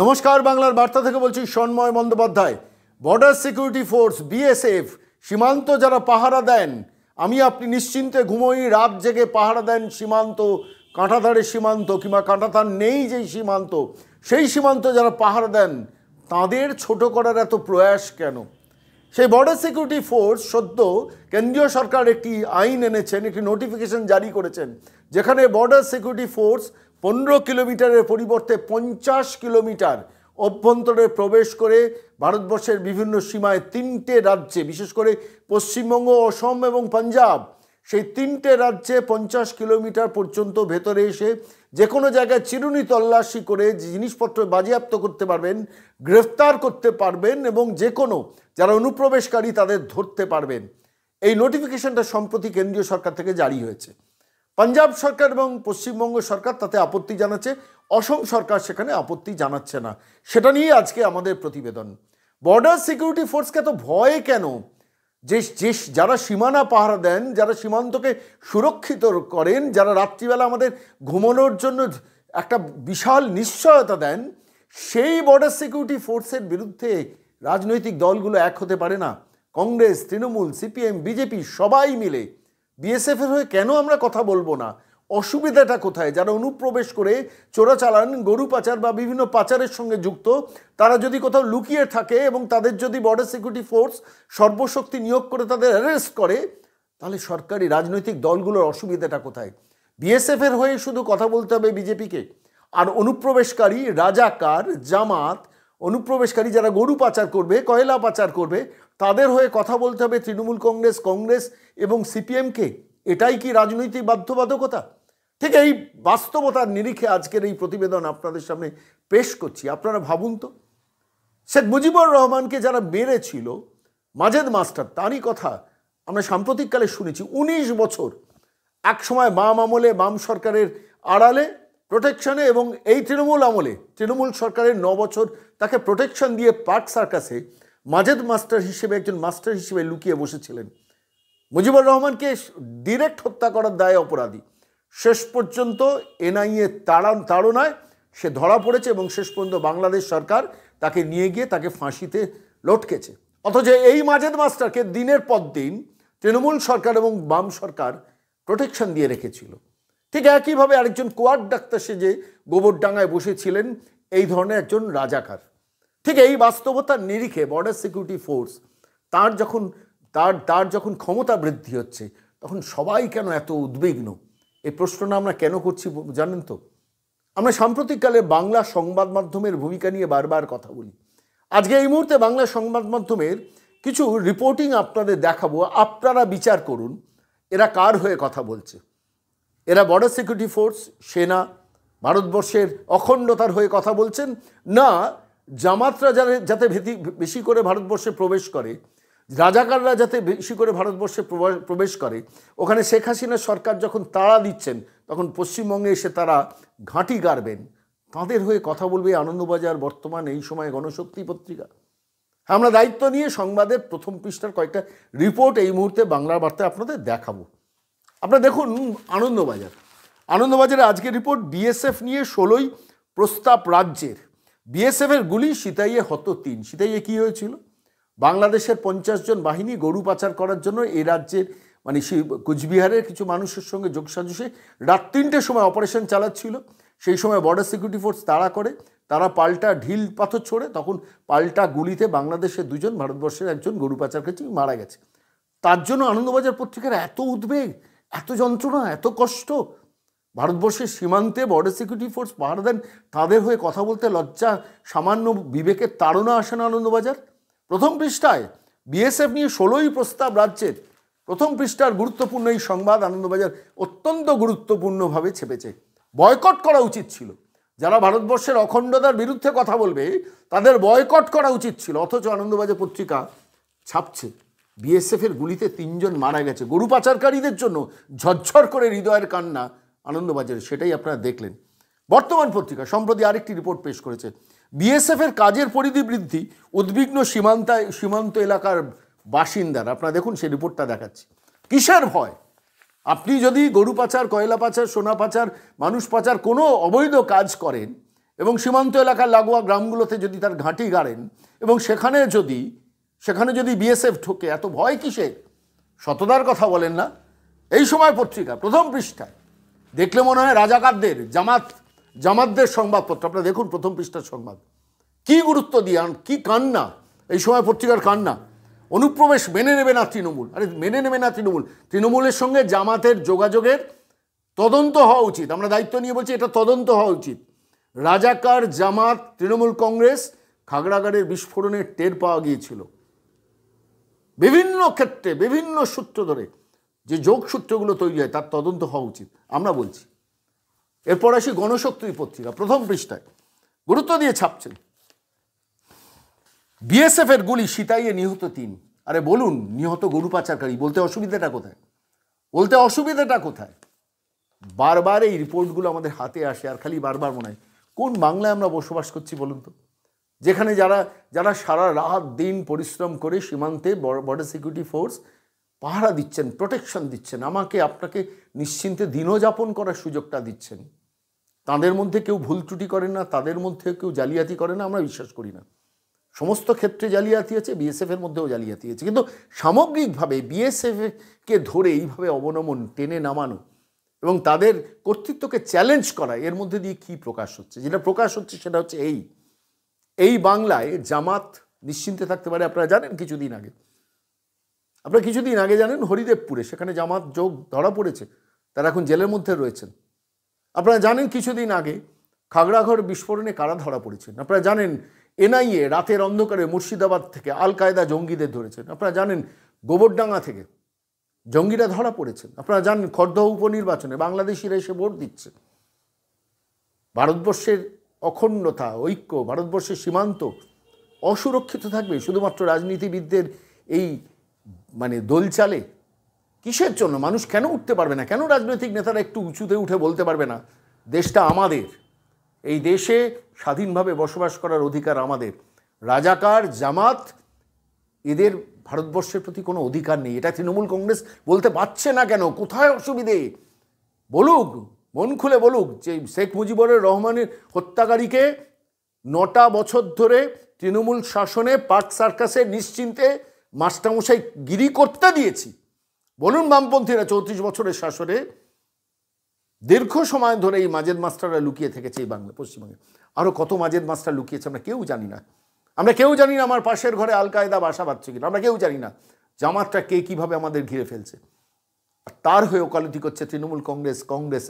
নমস্কার, বাংলার বার্তা থেকে বলছি Sanmoy Bandyopadhyay. Border security force BSF সীমান্ত যারা পাহারা দেন, আমি আপনি নিশ্চিন্তে ঘুমোই, রাত জেগে পাহারা দেন সীমান্ত, কাঁটাতারের সীমান্ত কিংবা কাঁটাতার নেই যেই সীমান্ত, সেই সীমান্ত যারা পাহারা দেন তাদের ছোট করার এত প্রয়াস কেন? সেই বর্ডার সিকিউরিটি ফোর্স সদ্য কেন্দ্রীয় সরকার একটি আইন এনেছেন, একটি নোটিফিকেশন জারি করেছেন, যেখানে বর্ডার সিকিউরিটি ফোর্স 15 কিলোমিটারের পরিবর্তে 50 কিলোমিটার অভ্যন্তরে প্রবেশ করে ভারতবর্ষের বিভিন্ন সীমায় 3টে রাজ্যে, বিশেষ করে পশ্চিমবঙ্গ, অসম এবং পাঞ্জাব, সেই 3টে রাজ্যে 50 কিলোমিটার পর্যন্ত ভেতরে এসে যে কোনো জায়গায় চিরুনি তল্লাশি করে জিনিসপত্র বাজেয়াপ্ত করতে পারবেন, গ্রেফতার করতে পারবেন এবং যে কোনো যারা অনুপ্রবেশকারী তাদের ধরতে পারবেন। এই নোটিফিকেশনটা সম্প্রতি কেন্দ্রীয় সরকার থেকে জারি হয়েছে। পাঞ্জাব সরকার এবং পশ্চিমবঙ্গ সরকার তাতে আপত্তি জানাচ্ছে, অসম সরকার সেখানে আপত্তি জানাচ্ছে না। সেটা নিয়ে আজকে আমাদের প্রতিবেদন। বর্ডার সিকিউরিটি ফোর্সকে এত ভয় কেন? যে যারা সীমানা পাহারা দেন, যারা সীমান্তকে সুরক্ষিত করেন, যারা রাত্রিবেলা আমাদের ঘুমানোর জন্য একটা বিশাল নিশ্চয়তা দেন, সেই বর্ডার সিকিউরিটি ফোর্সের বিরুদ্ধে রাজনৈতিক দলগুলো এক হতে পারে না? কংগ্রেস, তৃণমূল, সিপিএম, বিজেপি সবাই মিলে বিএসএফের হয়ে কেন আমরা কথা বলবো না? অসুবিধাটা কোথায়? যারা অনুপ্রবেশ করে চোরাচালান, গরু পাচার বা বিভিন্ন পাচারের সঙ্গে যুক্ত, তারা যদি কোথাও লুকিয়ে থাকে এবং তাদের যদি বর্ডার সিকিউরিটি ফোর্স সর্বশক্তি নিয়োগ করে তাদের অ্যারেস্ট করে, তাহলে সরকারি রাজনৈতিক দলগুলোর অসুবিধাটা কোথায়? বিএসএফের হয়ে শুধু কথা বলতে হবে বিজেপিকে, আর অনুপ্রবেশকারী, রাজাকার, জামাত, অনুপ্রবেশকারী যারা গরু পাচার করবে, কয়লা পাচার করবে, তাদের হয়ে কথা বলতে হবে তৃণমূল কংগ্রেস এবং সিপিএমকে। এটাই কি রাজনৈতিক বাধ্যবাধকতা? ঠিক এই বাস্তবতার নিরিখে আজকের এই প্রতিবেদন আপনাদের সামনে পেশ করছি। আপনারা ভাবুন তো, শেখ মুজিবুর রহমানকে যারা মেরেছিল, মাজেদ মাস্টার, তারই কথা আমরা সাম্প্রতিককালে শুনেছি। 19 বছর এক সময় বাম আমলে, বাম সরকারের আড়ালে প্রোটেকশনে, এবং এই তৃণমূল আমলে তৃণমূল সরকারের 9 বছর তাকে প্রোটেকশন দিয়ে পার্ক সার্কাসে মাজেদ মাস্টার হিসেবে, একজন মাস্টার হিসেবে লুকিয়ে বসেছিলেন। মুজিবুর রহমানকে ডিরেক্ট হত্যা করার দায়ে অপরাধী। শেষ পর্যন্ত এনআইএ তাড়নায় সে ধরা পড়েছে এবং শেষ পর্যন্ত বাংলাদেশ সরকার তাকে নিয়ে গিয়ে তাকে ফাঁসিতে লটকেছে। অথচ এই মাজেদ মাস্টারকে দিনের পর দিন তৃণমূল সরকার এবং বাম সরকার প্রোটেকশন দিয়ে রেখেছিল। ঠিক একইভাবে আরেকজন কোয়াড ডাক্তার সেজে গোবরডাঙ্গায় বসেছিলেন এই ধরনের একজন রাজাকার। ঠিক এই বাস্তবতার নিরিখে বর্ডার সিকিউরিটি ফোর্স তার যখন ক্ষমতা বৃদ্ধি হচ্ছে, তখন সবাই কেন এত উদ্বিগ্ন? এই প্রশ্নটা আমরা কেন করছি জানেন তো? আমরা সাম্প্রতিককালে বাংলা সংবাদ মাধ্যমের ভূমিকা নিয়ে বারবার কথা বলি। আজকে এই মুহূর্তে বাংলা সংবাদ মাধ্যমের কিছু রিপোর্টিং আপনাদের দেখাবো, আপনারা বিচার করুন এরা কার হয়ে কথা বলছে। এরা বর্ডার সিকিউরিটি ফোর্স, সেনা, ভারতবর্ষের অখণ্ডতার হয়ে কথা বলছেন, না জামাতরা যাতে বেশি করে ভারতবর্ষে প্রবেশ করে, রাজাকাররা যাতে বেশি করে ভারতবর্ষে প্রবেশ করে, ওখানে শেখ হাসিনা সরকার যখন তাড়া দিচ্ছেন তখন পশ্চিমবঙ্গে এসে তারা ঘাঁটি গাড়বেন, তাদের হয়ে কথা বলবে আনন্দবাজার, বর্তমান, এই সময় গণশক্তি পত্রিকা। আমরা দায়িত্ব নিয়ে সংবাদের প্রথম পৃষ্ঠার কয়েকটা রিপোর্ট এই মুহূর্তে বাংলা বার্তায় আপনাদের দেখাবো। আপনারা দেখুন আনন্দবাজারে আজকে রিপোর্ট, বিএসএফ নিয়ে 16ই প্রস্তাব রাজ্যের। বিএসএফের গুলি, সিতাইয়ে হত 3। সিতাইয়ে কী হয়েছিল? বাংলাদেশের 50 জন বাহিনী গরু পাচার করার জন্য এই রাজ্যের মানে কুচবিহারের কিছু মানুষের সঙ্গে যোগসাজশে রাত 3টের সময় অপারেশন চালাচ্ছিল। সেই সময় বর্ডার সিকিউরিটি ফোর্স তাড়া করে, তারা পাল্টা ঢিল পাথর ছোড়ে, তখন পাল্টা গুলিতে বাংলাদেশের 2 জন, ভারতবর্ষের 1 জন গরু পাচারকারী মারা গেছে। তার জন্য আনন্দবাজার পত্রিকার এত উদ্বেগ, এত যন্ত্রণা, এত কষ্ট। ভারতবর্ষের সীমান্তে বর্ডার সিকিউরিটি ফোর্স পাহারা দেন, তাদের হয়ে কথা বলতে লজ্জা, সামান্য বিবেকের তাড়না আসে না আনন্দবাজার? প্রথম পৃষ্ঠায় বিএসএফ নিয়ে 16ই প্রস্তাব রাজ্যের, প্রথম পৃষ্ঠার গুরুত্বপূর্ণ এই সংবাদ আনন্দবাজার অত্যন্ত গুরুত্বপূর্ণভাবে ছেপেছে। বয়কট করা উচিত ছিল, যারা ভারতবর্ষের অখণ্ডতার বিরুদ্ধে কথা বলবে তাদের বয়কট করা উচিত ছিল। অথচ আনন্দবাজার পত্রিকা ছাপছে বিএসএফের গুলিতে 3 জন মারা গেছে। গরু পাচারকারীদের জন্য ঝরঝর করে হৃদয়ের কান্না আনন্দবাজারে, সেটাই আপনারা দেখলেন। বর্তমান পত্রিকা সম্প্রতি আরেকটি রিপোর্ট পেশ করেছে, বিএসএফের কাজের পরিধি বৃদ্ধি, উদ্বিগ্ন সীমান্ত এলাকার বাসিন্দারা। আপনারা দেখুন সেই রিপোর্টটা দেখাচ্ছি। কিসের ভয়? আপনি যদি গরু পাচার, কয়লা পাচার, সোনা পাচার, মানুষ পাচার, কোনো অবৈধ কাজ করেন, এবং সীমান্ত এলাকার লাগোয়া গ্রামগুলোতে যদি তার ঘাঁটি গাড়েন এবং সেখানে যদি বিএসএফ ঢোকে, এত ভয় কিসে? সততার কথা বলেন না? এই সময় পত্রিকা প্রথম পৃষ্ঠায় দেখলে মনে হয় রাজাকারদের, জামাতদের সংবাদপত্র। আপনারা দেখুন প্রথম পৃষ্ঠার সংবাদ, কি গুরুত্ব দিয়ে, কি কান্না এই সময় পত্রিকার কান্না। অনুপ্রবেশ মেনে নেবে না তৃণমূল। আরে মেনে নেবে না তৃণমূল? তৃণমূলের সঙ্গে জামাতের যোগাযোগের তদন্ত হওয়া উচিত। আমরা দায়িত্ব নিয়ে বলছি, এটা তদন্ত হওয়া উচিত। রাজাকার, জামাত, তৃণমূল কংগ্রেস, খাগড়াগড়ের বিস্ফোরণের টের পাওয়া গিয়েছিল। বিভিন্ন ক্ষেত্রে বিভিন্ন সূত্র ধরে যে যোগসূত্রগুলো তৈরি হয় তার তদন্ত হওয়া উচিত আমরা বলছি। এরপর আসি গণশক্তি পত্রিকা প্রথম পৃষ্ঠায় গুরুত্ব দিয়ে ছাপছেন, বিএসএফ এর গুলি সিতাইয়ে নিহত 3। আরে বলুন, নিহত গরু পাচারকারী, বলতে অসুবিধাটা কোথায়? বারবার এই রিপোর্টগুলো আমাদের হাতে আসে আর খালি বারবার মনে হয় কোন বাংলায় আমরা বসবাস করছি বলুন তো, যেখানে যারা সারা রাত দিন পরিশ্রম করে সীমান্তে বর্ডার সিকিউরিটি ফোর্স পাহারা দিচ্ছেন, প্রোটেকশন দিচ্ছেন, আমাকে আপনাকে নিশ্চিন্তে দিনযাপন করার সুযোগটা দিচ্ছেন, তাদের মধ্যে কেউ ভুল ত্রুটি করেন না, তাদের মধ্যে কেউ জালিয়াতি করে না, আমরা বিশ্বাস করি না। সমস্ত ক্ষেত্রে জালিয়াতি আছে, বিএসএফ এর মধ্যেও জালিয়াতি আছে, কিন্তু সামগ্রিকভাবে বিএসএফকে ধরে এইভাবে অবনমন, টেনে নামানো এবং তাদের কর্তৃত্বকে চ্যালেঞ্জ করা, এর মধ্যে দিয়ে কি প্রকাশ হচ্ছে? যেটা প্রকাশ হচ্ছে সেটা হচ্ছে এই বাংলায় জামাত নিশ্চিন্তে থাকতে পারে। আপনারা কিছুদিন আগে জানেন হরিদেবপুরে সেখানে জামাত যোগ ধরা পড়েছে, তারা এখন জেলের মধ্যে রয়েছেন। আপনারা জানেন কিছুদিন আগে খাগড়াঘর বিস্ফোরণে কারা ধরা পড়েছেন। আপনারা জানেন এনআইএ রাতের অন্ধকারে মুর্শিদাবাদ থেকে আল কায়দা জঙ্গিদের ধরেছেন। আপনারা জানেন গোবরডাঙ্গা থেকে জঙ্গিরা ধরা পড়েছেন। আপনারা জানেন খড়দহ উপনির্বাচনে বাংলাদেশিরা এসে ভোট দিচ্ছে। ভারতবর্ষের অখণ্ডতা, ঐক্য, ভারতবর্ষের সীমান্ত অসুরক্ষিত থাকবে শুধুমাত্র রাজনীতিবিদদের এই দোলচালে? কিসের জন্য? মানুষ কেন উঠতে পারবে না? কেন রাজনৈতিক নেতারা একটু উঁচুতে উঠে বলতে পারবে না দেশটা আমাদের, এই দেশে স্বাধীনভাবে বসবাস করার অধিকার আমাদের? রাজাকার, জামাত, এদের ভারতবর্ষের প্রতি কোনো অধিকার নেই। এটা তৃণমূল কংগ্রেস বলতে পারছে না কেন? কোথায় অসুবিধে? বলুক, মন খুলে বলুক যে শেখ মুজিবুর রহমানের হত্যাকারীকে 9টা বছর ধরে তৃণমূল শাসনে পার্ক সার্কাসে নিশ্চিন্তে মাস্টারমশাই গিরি করতে দিয়েছি। বলুন বামপন্থীরা 34 বছরের শাসনে দীর্ঘ সময় ধরে এই মাজেদ মাস্টাররা লুকিয়ে থেকেছে এই পশ্চিমবঙ্গে। আরও কত মাজেদ মাস্টার লুকিয়েছে আমরা কেউ জানি না। আমার পাশের ঘরে আল কায়দা বাসা বাঁধছে কিনা আমরা কেউ জানি না। জামাতটা কে কীভাবে আমাদের ঘিরে ফেলছে, তার হয়ে ওকালতি করছে তৃণমূল কংগ্রেস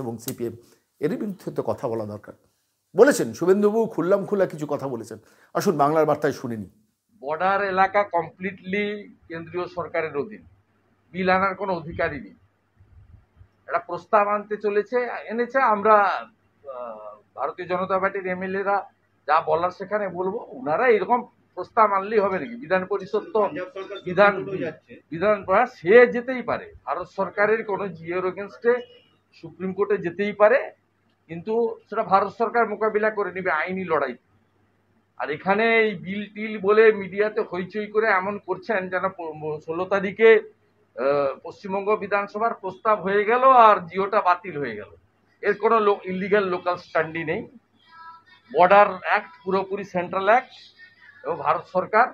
এবং সিপিএম। এর বিরুদ্ধে তো কথা বলা দরকার। বলেছেন শুভেন্দুবাবু খোলা কিছু কথা বলেছেন, আসুন বাংলার বার্তায় শুনে নি। বর্ডার এলাকা কমপ্লিটলি কেন্দ্রীয় সরকারের অধীন, বিল আনার কোনো অধিকারই নেই। একটা প্রস্তাব এনেছে, আমরা ভারতীয় জনতা পার্টির এমএলএরা যা বলার সেখানে বলবো। ওনারা এরকম প্রস্তাব আনলেই হবে নাকি? বিধান পরিষদ তো বিধান সে যেতেই পারে, ভারত সরকারের কোনো জিওর এগেনস্টে সুপ্রিম কোর্টে যেতেই পারে, কিন্তু সেটা ভারত সরকার মোকাবিলা করে নেবে আইনি লড়াই। আর এখানে এই বিল টিল বলে মিডিয়াতে হইচই করে এমন করছেন যেন 16 তারিখে পশ্চিমবঙ্গ বিধানসভার প্রস্তাব হয়ে গেল আর জিওটা বাতিল হয়ে গেল। এর কোনো ইলিগাল লোকাল স্ট্যান্ডই নেই। বর্ডার অ্যাক্ট পুরোপুরি সেন্ট্রাল অ্যাক্ট এবং ভারত সরকার,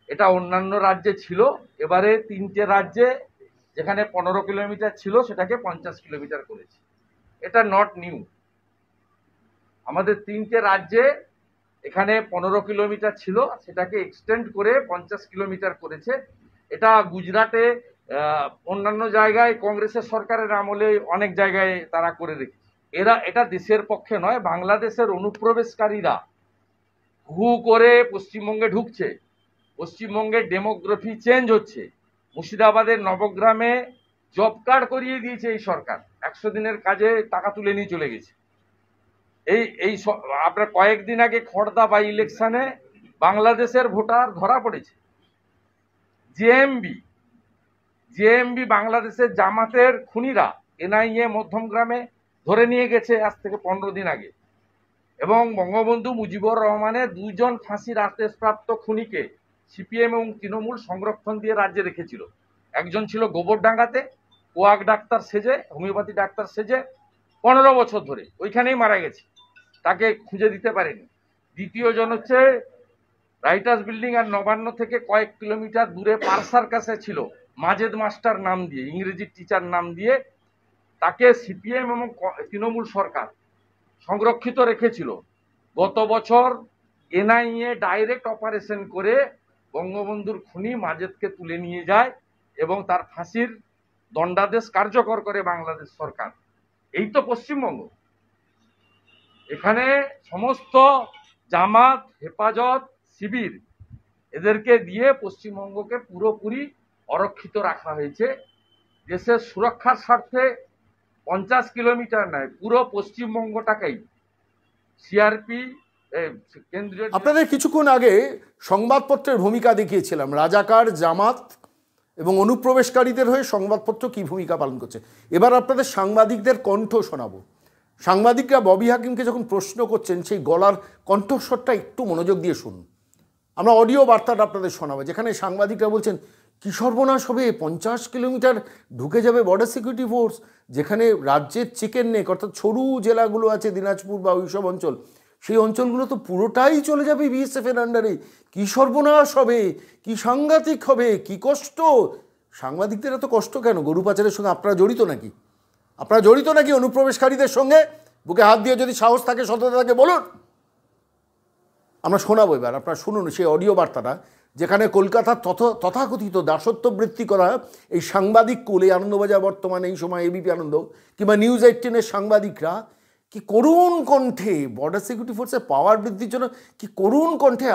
এটা অন্যান্য রাজ্যে ছিল, এবারে 3টে রাজ্যে যেখানে 15 কিলোমিটার ছিল সেটাকে 50 কিলোমিটার করেছে। এটা নট নিউ। আমাদের 3টে রাজ্যে এখানে 15 কিলোমিটার ছিল, সেটাকে এক্সটেন্ড করে 50 কিলোমিটার করেছে। এটা গুজরাটে, অন্যান্য জায়গায় কংগ্রেসের সরকারের আমলে অনেক জায়গায় তারা করে রেখেছে। এটা দেশের পক্ষে নয়। বাংলাদেশের অনুপ্রবেশকারীরা হু করে পশ্চিমবঙ্গে ঢুকছে, পশ্চিমবঙ্গের ডেমোগ্রাফি চেঞ্জ হচ্ছে। মুর্শিদাবাদের নবগ্রামে জব কার্ড করিয়ে দিয়েছে এই সরকার, 100 দিনের কাজে টাকা তুলে নিয়ে চলে গেছে। আপনার কয়েকদিন আগে খড়দা বাই ইলেকশনে বাংলাদেশের ভোটার ধরা পড়েছে। জেএমবি বাংলাদেশের জামাতের খুনিরা এনআইএ মধ্যমগ্রামে ধরে নিয়ে গেছে আজ থেকে 15 দিন আগে, এবং বঙ্গবন্ধু মুজিবুর রহমানের 2 জন ফাঁসির আদেশপ্রাপ্ত খুনিকে সিপিএম এবং তৃণমূল সংরক্ষণ দিয়ে রাজ্যে রেখেছিল। একজন ছিল গোবরডাঙ্গাতে কোয়াক ডাক্তার সেজে, হোমিওপ্যাথি ডাক্তার সেজে 15 বছর ধরে ওইখানেই মারা গেছে। তাকে খুঁজে দিতে পারেনি। দ্বিতীয় জন হচ্ছে রাইটার্স বিল্ডিং আর নবান্ন থেকে কয়েক কিলোমিটার দূরে পারসার কাছে ছিল, মাজেদ মাস্টার নাম দিয়ে, ইংরেজি টিচার নাম দিয়ে তাকে সিপিএম এবং তৃণমূল সরকার সংরক্ষিত রেখেছিল। গত বছর এনআইএ ডাইরেক্ট অপারেশন করে বঙ্গবন্ধুর খুনি মাজেদকে তুলে নিয়ে যায় এবং তার ফাঁসির দণ্ডাদেশ কার্যকর করে বাংলাদেশ সরকার। এই তো পশ্চিমবঙ্গ। এখানে সমস্ত জামাত, হেফাজত, শিবির এদেরকে দিয়ে পশ্চিমবঙ্গকে পুরোপুরি অরক্ষিত রাখা হয়েছে। দেশের সুরক্ষার স্বার্থে 50 কিলোমিটার নয়, পুরো পশ্চিমবঙ্গটাকেই সিআরপি কেন্দ্রীয়। আপনাদের কিছুক্ষণ আগে সংবাদপত্রের ভূমিকা দেখিয়েছিলাম, রাজাকার, জামাত এবং অনুপ্রবেশকারীদের হয়ে সংবাদপত্র কী ভূমিকা পালন করছে। এবার আপনাদের সাংবাদিকদের কণ্ঠ শোনাবো। সাংবাদিকরা ববি হাকিমকে যখন প্রশ্ন করছেন, সেই গলার কণ্ঠস্বরটা একটু মনোযোগ দিয়ে শুনুন। আমরা অডিও বার্তাটা আপনাদের শোনাবো, যেখানে সাংবাদিকরা বলছেন কী সর্বনাশ হবে, 50 কিলোমিটার ঢুকে যাবে বর্ডার সিকিউরিটি ফোর্স, যেখানে রাজ্যের চিকেন নেক অর্থাৎ সরু জেলাগুলো আছে, দিনাজপুর বা ওইসব অঞ্চল, সেই অঞ্চলগুলো তো পুরোটাই চলে যাবে বিএসএফের আন্ডারে। কী সর্বনাশ হবে, কী সাংঘাতিক হবে, কী কষ্ট। সাংবাদিকদের এত কষ্ট কেন? গরু পাচারের সঙ্গে আপনারা জড়িত নাকি? আপনারা জড়িত নাকি অনুপ্রবেশকারীদের সঙ্গে? বুকে হাত দিয়ে যদি সাহস থাকে, সততা থাকে, বলুন। আমরা শোনাবো এবার, আপনারা শুনুন সেই অডিও বার্তাটা, যেখানে কলকাতার তথাকথিত দাসত্ব বৃত্তি করা এই সাংবাদিক কুল, এই আনন্দবাজার বর্তমানে এই সময় এবিপি আনন্দ কিংবা নিউজ 18-এর সাংবাদিকরা কি করুণ কণ্ঠে বর্ডার সিকিউরিটি ফোর্সের পাওয়ার বৃদ্ধির জন্য কি করুণ কণ্ঠে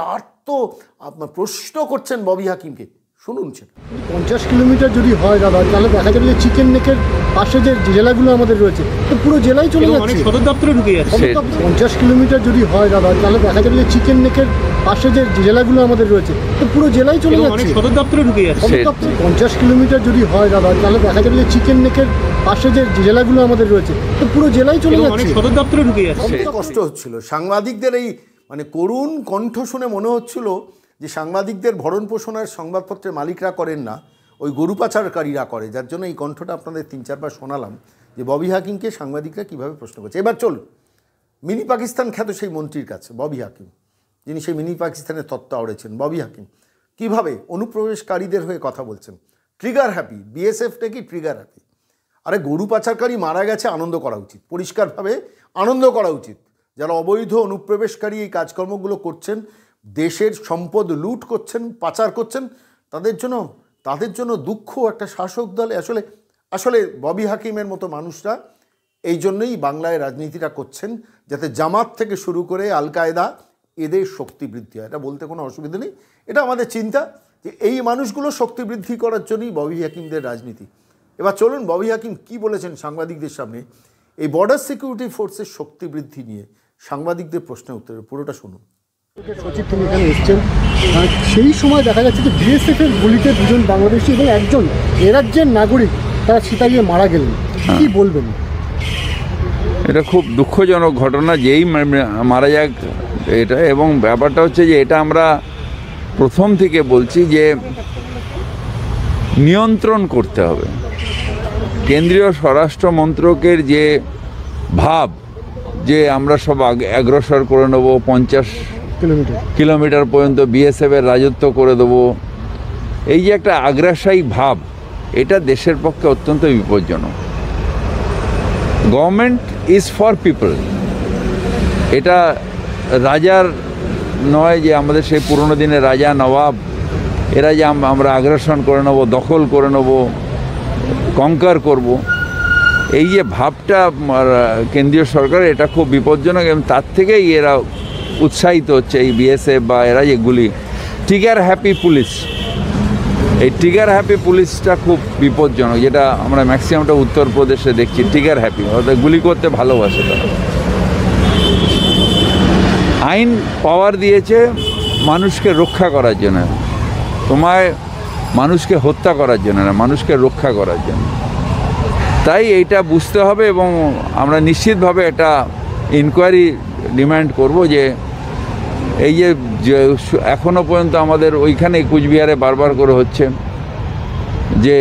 প্রশ্ন করছেন ববি হাকিমকে। শুনুন সেটা। 50 কিলোমিটার যদি হয় দাদা, তাহলে দেখা যাবে যে চিকেন নেকের পাশে যে জেলাগুলো আমাদের রয়েছে, তো পুরো জেলায় চলে যাচ্ছে, সদর দপ্তরে ঢুকে যাচ্ছে। 50 কিলোমিটার যদি হয় দাদা, তাহলে দেখা যাবে যে চিকেন নেকের পাশে যে জেলাগুলো আমাদের রয়েছে, তো পুরো জেলায় চলে যাচ্ছে, সদর দপ্তরে ঢুকে যাচ্ছে। 50 কিলোমিটার যদি হয় দাদা, তাহলে দেখা যাবে যে চিকেন নেকের পাশে যে জেলাগুলো আমাদের রয়েছে, তো পুরো জেলায় চলে যাচ্ছে, সদর দপ্তরে ঢুকে যাচ্ছে। কষ্ট হচ্ছিল সাংবাদিকদের, এই করুণ কণ্ঠ শুনে মনে হচ্ছিল যে সাংবাদিকদের ভরণ পোষণের সংবাদপত্রের মালিকরা করেন না, ওই গরু পাচারকারীরা করে। যার জন্য এই কণ্ঠটা আপনাদের 3-4 বার শোনালাম যে ববি হাকিমকে সাংবাদিকরা কীভাবে প্রশ্ন করছে। এবার চলুন মিনি পাকিস্তান খ্যাত সেই মন্ত্রীর কাছে, ববি হাকিম, যিনি সেই মিনি পাকিস্তানের তত্ত্ব আওড়েছেন। ববি হাকিম কীভাবে অনুপ্রবেশকারীদের হয়ে কথা বলছেন। ট্রিগার হ্যাপি, বিএসএফ নাকি ট্রিগার হ্যাপি। আরে গরু পাচারকারী মারা গেছে, আনন্দ করা উচিত, পরিষ্কারভাবে আনন্দ করা উচিত। যারা অবৈধ অনুপ্রবেশকারী এই কাজকর্মগুলো করছেন, দেশের সম্পদ লুট করছেন, পাচার করছেন, তাদের জন্য দুঃখ একটা শাসক দলে। আসলে ববি হাকিমের মতো মানুষরা এই জন্যই বাংলায় রাজনীতিটা করছেন, যাতে জামাত থেকে শুরু করে আল কায়দা এদের শক্তি বৃদ্ধি হয়। এটা বলতে কোনো অসুবিধা নেই, এটা আমাদের চিন্তা যে এই মানুষগুলো শক্তি বৃদ্ধি করার জন্যই ববি হাকিমদের রাজনীতি। এবার চলুন ববি হাকিম কী বলেছেন সাংবাদিকদের সামনে এই বর্ডার সিকিউরিটি ফোর্সের শক্তি বৃদ্ধি নিয়ে সাংবাদিকদের প্রশ্নের উত্তরে। পুরোটা শুনুন। সচিব তিনি এখানে এসছেন, সেই সময় দেখা যাচ্ছে যে বিএসএফের গুলিতে 2জন বাংলাদেশি এবং একজন এ রাজ্যের নাগরিক তারা ছিটাইয়ে মারা গেলেন, কি বলবেন? এটা খুব দুঃখজনক ঘটনা, যেই মারা যাক এটা। এবং ব্যাপারটা হচ্ছে যে এটা আমরা প্রথম থেকে বলছি যে নিয়ন্ত্রণ করতে হবে। কেন্দ্রীয় স্বরাষ্ট্র মন্ত্রকের যে ভাব যে আমরা সব অগ্রসর করে নেব, 50 কিলোমিটার পর্যন্ত বিএসএফের রাজত্ব করে দেবো, এই যে একটা আগ্রাসায়ী ভাব, এটা দেশের পক্ষে অত্যন্ত বিপজ্জনক। Government is for people. এটা রাজার নয় যে আমাদের সেই পুরনো দিনে রাজা নবাব এরা যে আমরা আগ্রাসন করে নেব, দখল করে নেব, কঙ্কার করব, এই যে ভাবটা কেন্দ্রীয় সরকার, এটা খুব বিপজ্জনক। এবং তার থেকেই এরা উৎসাহিত হচ্ছে, এই বিএসএফ বা এরা যেগুলি ট্রিগার হ্যাপি পুলিশ, এই ট্রিগার হ্যাপি পুলিশটা খুব বিপজ্জনক, যেটা আমরা ম্যাক্সিমামটা উত্তরপ্রদেশে দেখছি। ট্রিগার হ্যাপি অর্থাৎ গুলি করতে ভালোবাসে তারা। আইন পাওয়ার দিয়েছে মানুষকে রক্ষা করার জন্য, তোমায় মানুষকে হত্যা করার জন্য না, মানুষকে রক্ষা করার জন্য। তাই এইটা বুঝতে হবে এবং আমরা নিশ্চিতভাবে একটা ইনকোয়ারি ডিমান্ড করব যে এই যে এখনও পর্যন্ত আমাদের ওইখানে কুচবিহারে বারবার করে হচ্ছে যে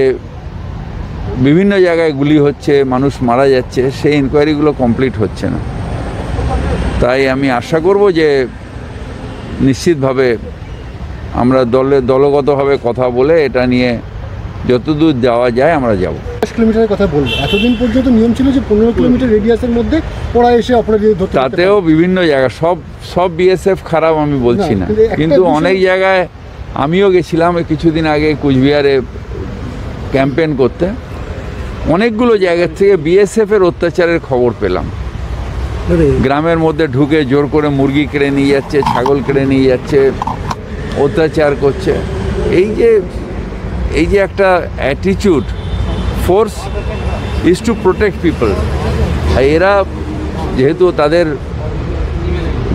বিভিন্ন জায়গায় গুলি হচ্ছে, মানুষ মারা যাচ্ছে, সেই ইনকোয়ারিগুলো কমপ্লিট হচ্ছে না। তাই আমি আশা করব যে নিশ্চিতভাবে আমরা দলগতভাবে কথা বলে এটা নিয়ে যতদূর যাওয়া যায় আমরা যাব। 10 কিলোমিটারের কথা বলবো, এতদিন পর্যন্ত নিয়ম ছিল যে 15 কিলোমিটার রেডিয়াসের মধ্যে ওরা এসে অপরাধীদের ধরতে পারবে। তাতেও বিভিন্ন জায়গায় সব বিএসএফ খারাপ আমি বলছি না, কিন্তু একটা কিন্তু বিষয়- অনেক জায়গায় আমিও গেছিলাম এই কিছুদিন আগে কুচবিহারে ক্যাম্পেন করতে, অনেকগুলো জায়গার থেকে বিএসএফের অত্যাচারের খবর পেলাম। গ্রামের মধ্যে ঢুকে জোর করে মুরগি কেড়ে নিয়ে যাচ্ছে, ছাগল কেড়ে নিয়ে যাচ্ছে, অত্যাচার করছে। এই যে একটা attitude, force is to protect people. এরা যেহেতু তাদের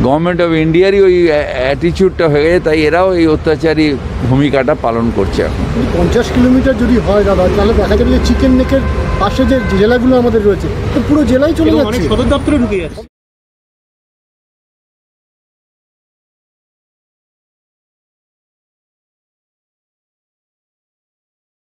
গভর্নমেন্ট অফ ইন্ডিয়ারই ওই অ্যাটিটিউডটা হয়ে গেছে, তাই এরাও এই অত্যাচারী ভূমিকাটা পালন করছে এখন। 50 কিলোমিটার যদি হয় দাদা, তাহলে দেখা যাবে যে চিকেন নেকের পাশে যে জেলাগুলো আমাদের রয়েছে, তো পুরো জেলায় চলে এবং যাচ্ছে। অনেক সদর দপ্তরে ঢুকে যাচ্ছে।